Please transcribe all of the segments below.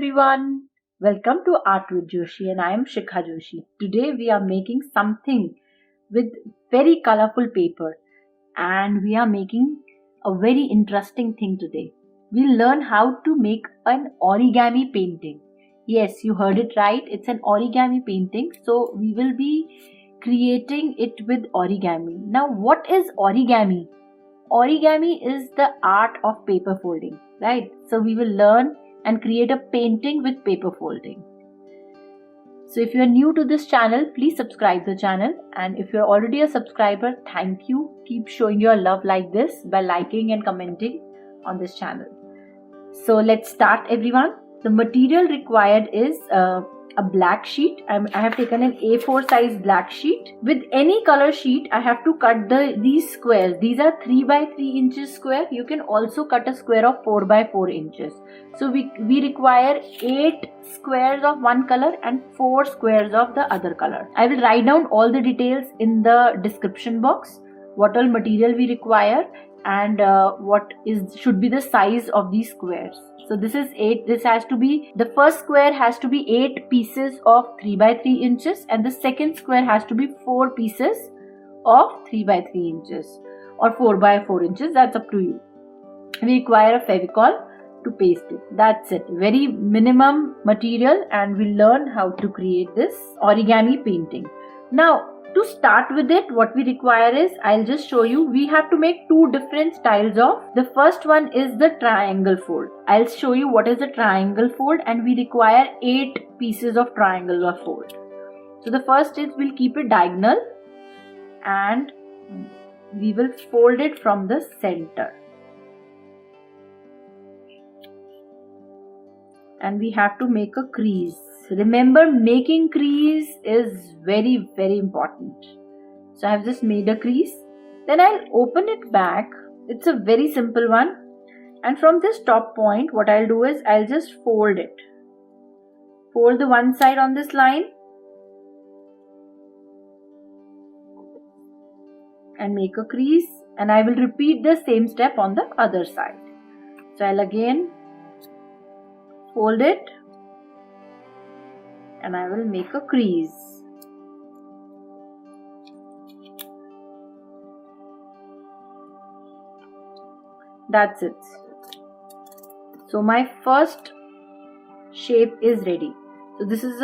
everyone. Welcome to Art with Joshi and I am Shikha Joshi. Today we are making something with very colorful paper and we are making a very interesting thing today. We'll learn how to make an origami painting. Yes, you heard it right. It's an origami painting. So we will be creating it with origami. Now what is origami? Origami is the art of paper folding, right? So we will learn and create a painting with paper folding. So if you are new to this channel, please subscribe the channel, and if you are already a subscriber, thank you. Keep showing your love like this by liking and commenting on this channel. So let's start, everyone. The material required is a black sheet. I have taken an A4 size black sheet. With any color sheet, I have to cut these squares. These are 3 by 3 inches square. You can also cut a square of 4 by 4 inches. So we require 8 squares of one color and 4 squares of the other color. I will write down all the details in the description box, what all material we require and what should be the size of these squares. So this is 8. This has to be, the first square has to be 8 pieces of 3 by 3 inches and the second square has to be 4 pieces of 3 by 3 inches or 4 by 4 inches. That's up to you. We require a fevicol to paste it. That's it. Very minimum material and we'll learn how to create this origami painting. Now to start with it, what we require is, I'll just show you, we have to make 2 different styles of. The first one is the triangle fold. I'll show you what is the triangle fold and we require 8 pieces of triangular fold. So the first is, we'll keep it diagonal and we will fold it from the center. And we have to make a crease. Remember, making crease is very, very important. So I have just made a crease. Then I'll open it back. It's a very simple one. And from this top point, what I'll do is, I'll just fold it. Fold the one side on this line. And make a crease. And I will repeat the same step on the other side. So I'll again fold it and I will make a crease. That's it. So my first shape is ready. So this is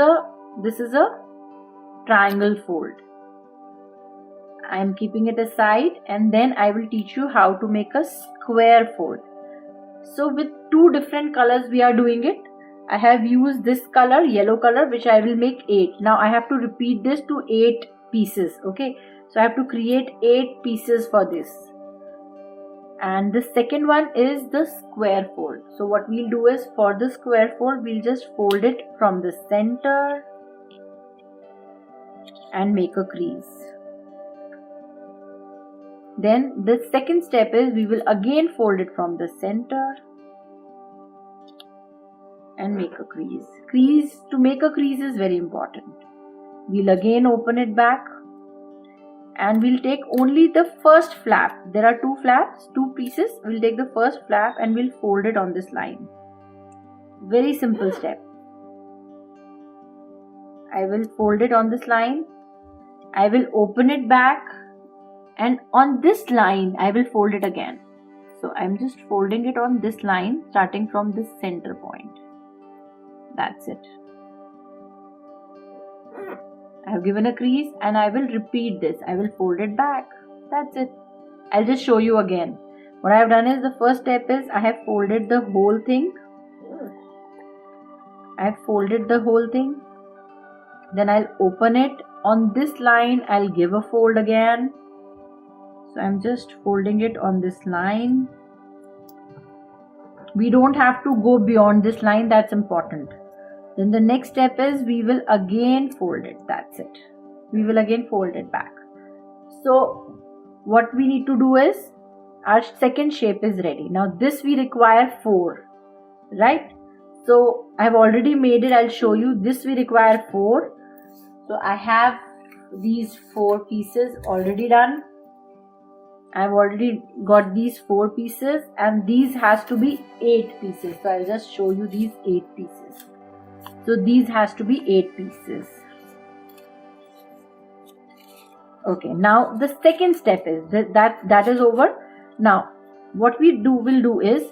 a triangle fold. I am keeping it aside and then I will teach you how to make a square fold. So with 2 different colors we are doing it. I have used this color, yellow color, which I will make 8. Now I have to repeat this to 8 pieces. Okay, so I have to create 8 pieces for this. And the second one is the square fold. So what we'll do is, for the square fold, we'll just fold it from the center and make a crease. Then the second step is, we will again fold it from the center and make a crease. To make a crease is very important. We'll again open it back and we'll take only the first flap. There are 2 flaps, 2 pieces. We'll take the first flap and we'll fold it on this line. Very simple step. I will fold it on this line. I will open it back. And on this line, I will fold it again. So I'm just folding it on this line, starting from this center point. That's it. I have given a crease and I will repeat this. I will fold it back. That's it. I'll just show you again. What I have done is, the first step is, I have folded the whole thing. Then I'll open it. On this line, I'll give a fold again. So I'm just folding it on this line. We don't have to go beyond this line, that's important. Then the next step is, we will again fold it. That's it. We will again fold it back. So what we need to do is, our second shape is ready. Now this we require 4, right? So I have already made it. I'll show you. This we require 4. So I have these 4 pieces already done. I've already got these 4 pieces and these has to be 8 pieces. So I'll just show you these 8 pieces. So these has to be 8 pieces. Okay, now the second step is that is over. Now what we will do is,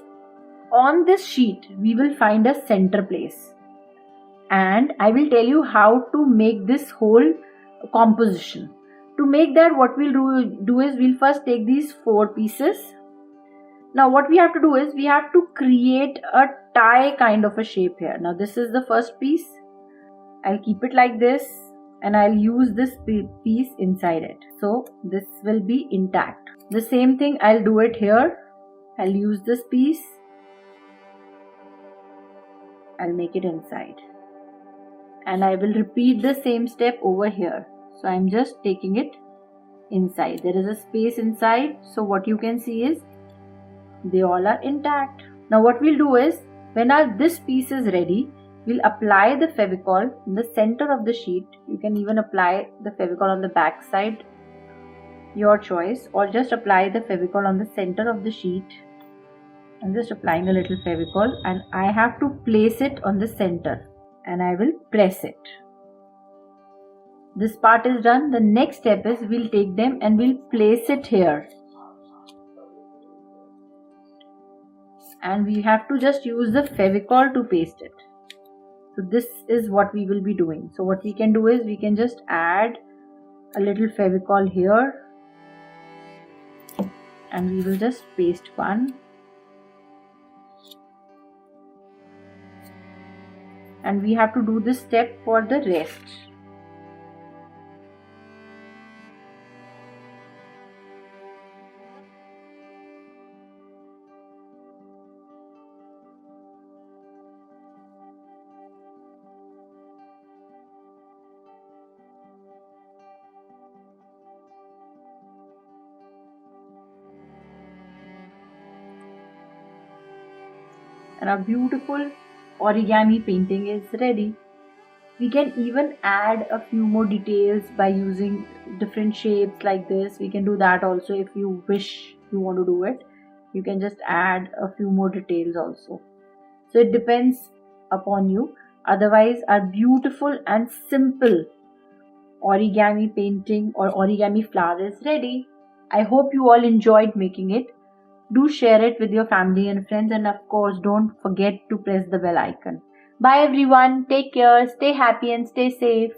on this sheet we will find a center place, and I will tell you how to make this whole composition. To make that, what we'll do is we'll first take these 4 pieces. Now what we have to do is we have to create a tie kind of a shape here. Now this is the first piece. I'll keep it like this and I'll use this piece inside it. So this will be intact. The same thing I'll do it here. I'll use this piece. I'll make it inside. And I will repeat the same step over here. So I'm just taking it inside. There is a space inside. So what you can see is they all are intact. Now what we'll do is, when this piece is ready, we'll apply the fevicol in the center of the sheet. You can even apply the fevicol on the back side, your choice, or just apply the fevicol on the center of the sheet. I'm just applying a little fevicol and I have to place it on the center and I will press it. This part is done. The next step is we'll take them and we'll place it here. And we have to just use the fevicol to paste it. So this is what we will be doing. So what we can do is we can just add a little fevicol here and we will just paste one. And we have to do this step for the rest. And our beautiful origami painting is ready. We can even add a few more details by using different shapes like this. We can do that also if you wish you want to do it. You can just add a few more details also. So it depends upon you. Otherwise, our beautiful and simple origami painting or origami flower is ready. I hope you all enjoyed making it. Do share it with your family and friends, and of course don't forget to press the bell icon. Bye everyone, take care, stay happy and stay safe.